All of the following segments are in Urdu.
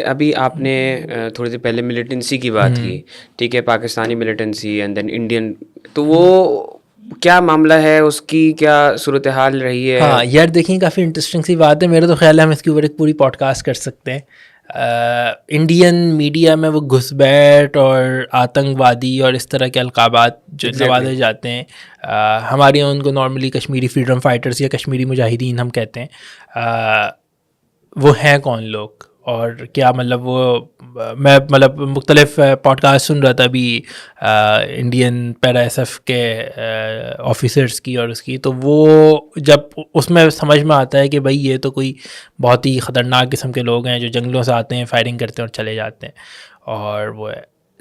ابھی آپ نے تھوڑی دیر پہلے ملیٹنسی کی بات کی، ٹھیک ہے، Pakistani militancy and then Indian, تو وہ کیا معاملہ ہے، اس کی کیا صورتحال رہی ہے؟ ہاں یار دیکھیں، کافی انٹرسٹنگ سی بات ہے. میرا تو خیال ہے ہم اس کے اوپر ایک پوری پوڈ کاسٹ کر سکتے ہیں. انڈین میڈیا میں وہ گھس بیٹھ اور آتنک وادی اور اس طرح کے القابات جو نوازے جاتے ہیں، ہمارے یہاں ان کو نارملی کشمیری فریڈم فائٹرز یا کشمیری مجاہدین ہم کہتے ہیں. وہ ہیں کون لوگ اور کیا مطلب وہ میں مطلب مختلف پوڈ کاسٹ سن رہا تھا ابھی انڈین پیرا ایس ایف کے آفیسرس کی اور اس کی، تو وہ جب اس میں سمجھ میں آتا ہے کہ بھائی یہ تو کوئی بہت ہی خطرناک قسم کے لوگ ہیں جو جنگلوں سے آتے ہیں، فائرنگ کرتے ہیں اور چلے جاتے ہیں. اور وہ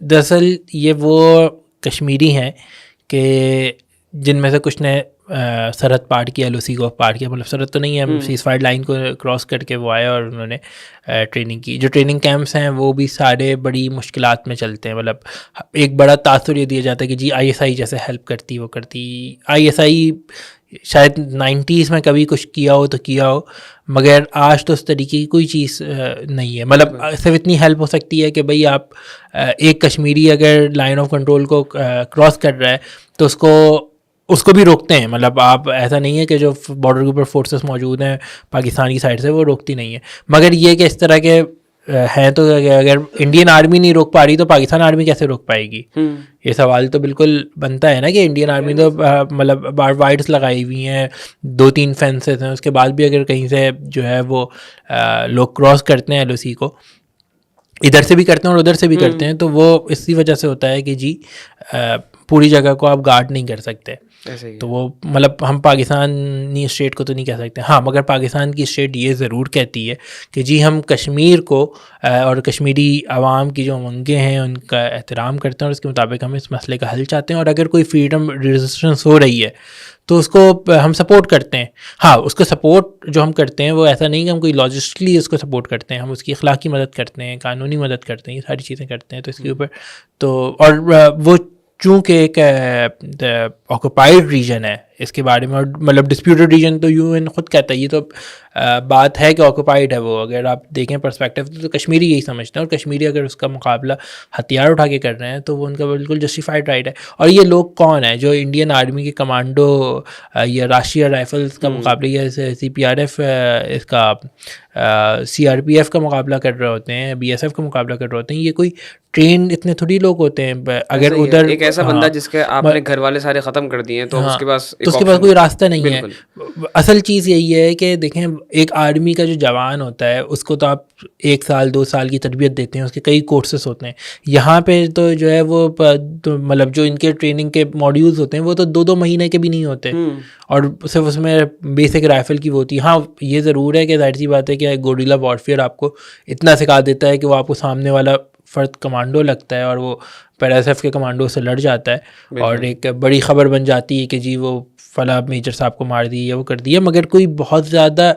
دراصل یہ وہ کشمیری ہیں کہ جن میں سے کچھ نے سرحد پار کیا، ایل او سی کو پار کیا، مطلب سرحد تو نہیں ہے، سیز فائر لائن کو کراس کر کے وہ آئے اور انہوں نے ٹریننگ کی. جو ٹریننگ کیمپس ہیں وہ بھی سارے بڑی مشکلات میں چلتے ہیں. مطلب ایک بڑا تاثر یہ دیا جاتا ہے کہ جی آئی ایس آئی جیسے ہیلپ کرتی، وہ کرتی. آئی ایس آئی شاید 90s میں کبھی کچھ کیا ہو تو کیا ہو، مگر آج تو اس طریقے کی کوئی چیز نہیں ہے. مطلب صرف اتنی ہیلپ ہو سکتی ہے کہ بھئی آپ ایک کشمیری اگر لائن آف کنٹرول کو کراس کر رہا ہے تو اس کو بھی روکتے ہیں. مطلب آپ ایسا نہیں ہے کہ جو بارڈر کے اوپر فورسز موجود ہیں پاکستان کی سائڈ سے وہ روکتی نہیں ہے، مگر یہ کہ اس طرح کے ہیں تو اگر انڈین آرمی نہیں روک پا رہی تو پاکستان آرمی کیسے روک پائے گی؟ یہ سوال تو بالکل بنتا ہے نا کہ انڈین آرمی تو مطلب بار وائڈس لگائی ہوئی ہیں، 2-3 فینسز ہیں، اس کے بعد بھی اگر کہیں سے جو ہے وہ لوگ کراس کرتے ہیں ایل او سی کو، ادھر سے بھی کرتے ہیں اور ادھر سے بھی کرتے ہیں، تو وہ اسی وجہ سے ہوتا ہے کہ جی پوری جگہ کو آپ گارڈ نہیں کر سکتے. تو وہ مطلب ہم پاکستانی اسٹیٹ کو تو نہیں کہہ سکتے، ہاں مگر پاکستان کی اسٹیٹ یہ ضرور کہتی ہے کہ جی ہم کشمیر کو اور کشمیری عوام کی جو منگیں ہیں ان کا احترام کرتے ہیں اور اس کے مطابق ہم اس مسئلے کا حل چاہتے ہیں، اور اگر کوئی فریڈم ریزسٹنس ہو رہی ہے تو اس کو ہم سپورٹ کرتے ہیں. ہاں اس کو سپورٹ جو ہم کرتے ہیں وہ ایسا نہیں کہ ہم کوئی لاجسٹکلی اس کو سپورٹ کرتے ہیں، ہم اس کی اخلاقی مدد کرتے ہیں، قانونی مدد کرتے ہیں، یہ ساری چیزیں کرتے ہیں. تو اس کے اوپر تو اور وہ چونکہ ایک آکوپائڈ ریجن ہے اس کے بارے میں، اور مطلب ڈسپیوٹڈ ریجن تو یو این خود کہتا ہے، یہ تو بات ہے کہ آکوپائڈ ہے وہ. اگر آپ دیکھیں پرسپیکٹیو تو کشمیری یہی سمجھتے ہیں، اور کشمیری اگر اس کا مقابلہ ہتھیار اٹھا کے کر رہے ہیں تو وہ ان کا بالکل جسٹیفائڈ رائٹ ہے. اور یہ لوگ کون ہیں جو انڈین آرمی کے کمانڈو یا راشٹریہ رائفلس کا مقابلہ یا سی پی آر ایف اس کا سی آر پی ایف کا مقابلہ کر رہے ہوتے ہیں، بی ایس ایف کا مقابلہ کر رہے ہوتے ہیں؟ یہ کوئی ٹرین اتنے تھوڑی لوگ ہوتے ہیں. اگر ادھر ایک ایسا بندہ جس کے آپ نے گھر والے سارے ختم کر دیے ہیں تو اس کے پاس کوئی راستہ نہیں ہے. اصل چیز یہی ہے کہ دیکھیں ایک آرمی کا جو جوان ہوتا ہے اس کو تو آپ 1 سال 2 سال کی تربیت دیتے ہیں، اس کے کئی کورسز ہوتے ہیں. یہاں پہ تو جو ہے وہ مطلب جو ان کے ٹریننگ کے ماڈیولز ہوتے ہیں وہ تو 2 مہینے کے بھی نہیں ہوتے، اور صرف اس میں بیسک رائفل کی وہ ہوتی ہے. ہاں یہ ضرور ہے کہ ظاہر سی بات ہے کہ گوریلا وارفیئر آپ کو اتنا سکھا دیتا ہے کہ وہ آپ کو سامنے والا فرد کمانڈو لگتا ہے اور وہ پیرا ایس ایف کے کمانڈو سے لڑ جاتا ہے، اور ایک بڑی خبر بن جاتی ہے کہ جی وہ فلاں میجر صاحب کو مار دی یا وہ کر دیا. مگر کوئی بہت زیادہ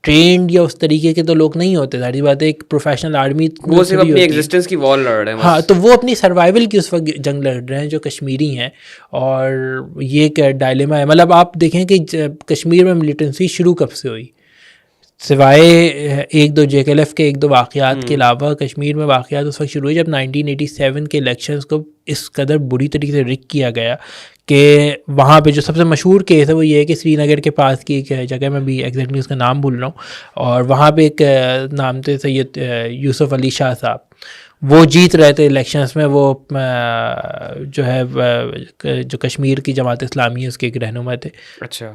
ٹرینڈ یا اس طریقے کے تو لوگ نہیں ہوتے. ظاہری بات ہے ایک پروفیشنل آرمی وہ صرف اپنی ایگزسٹنس کی وار لڑ رہے ہیں. ہاں تو وہ اپنی سروائیول کی اس وقت جنگ لڑ رہے ہیں جو کشمیری ہیں. اور یہ ایک ڈائلیما ہے. مطلب آپ دیکھیں کہ کشمیر میں ملیٹنسی شروع کب سے ہوئی، سوائے 1-2 جے کے ایل ایف کے 1-2 واقعات کے علاوہ کشمیر میں واقعات اس وقت شروع ہوئی جب 1987 کے الیکشنز کو اس قدر بری طریقے سے رک کیا گیا کہ وہاں پہ جو سب سے مشہور کیس ہے وہ یہ ہے کہ سری نگر کے پاس کی ایک جگہ میں بھی ایگزیکٹلی اس کا نام بھول رہا ہوں، اور وہاں پہ ایک نام تھے سید یوسف علی شاہ صاحب، وہ جیت رہے تھے الیکشنز میں. وہ جو ہے جو کشمیر کی جماعت اسلامی ہے اس کے ایک رہنما تھے. اچھا.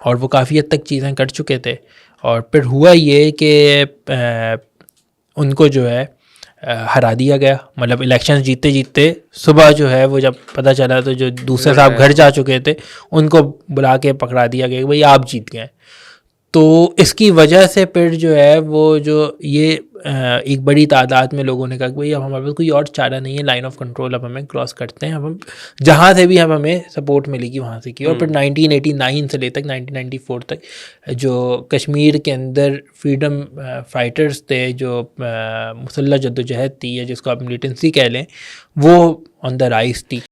اور وہ کافی حد تک چیزیں کر چکے تھے. اور پھر ہوا یہ کہ ان کو جو ہے ہرا دیا گیا. مطلب الیکشن جیتے جیتے صبح جو ہے وہ جب پتہ چلا تو جو دوسرے صاحب گھر جا چکے تھے ان کو بلا کے پکڑا دیا گیا کہ بھائی آپ جیت گئے. تو اس کی وجہ سے پھر جو ہے وہ جو یہ ایک بڑی تعداد میں لوگوں نے کہا کہ بھائی اب ہمارے پاس کوئی اور چارہ نہیں ہے، لائن آف کنٹرول اب ہمیں کراس کرتے ہیں، اب ہم جہاں سے بھی اب ہمیں سپورٹ ملے گی وہاں سے کی. اور پھر 1989 سے لے تک 1994 تک جو کشمیر کے اندر فریڈم فائٹرز تھے، جو مسلح جدوجہد تھی یا جس کو آپ ملیٹنسی کہہ لیں، وہ آن دا رائز تھی.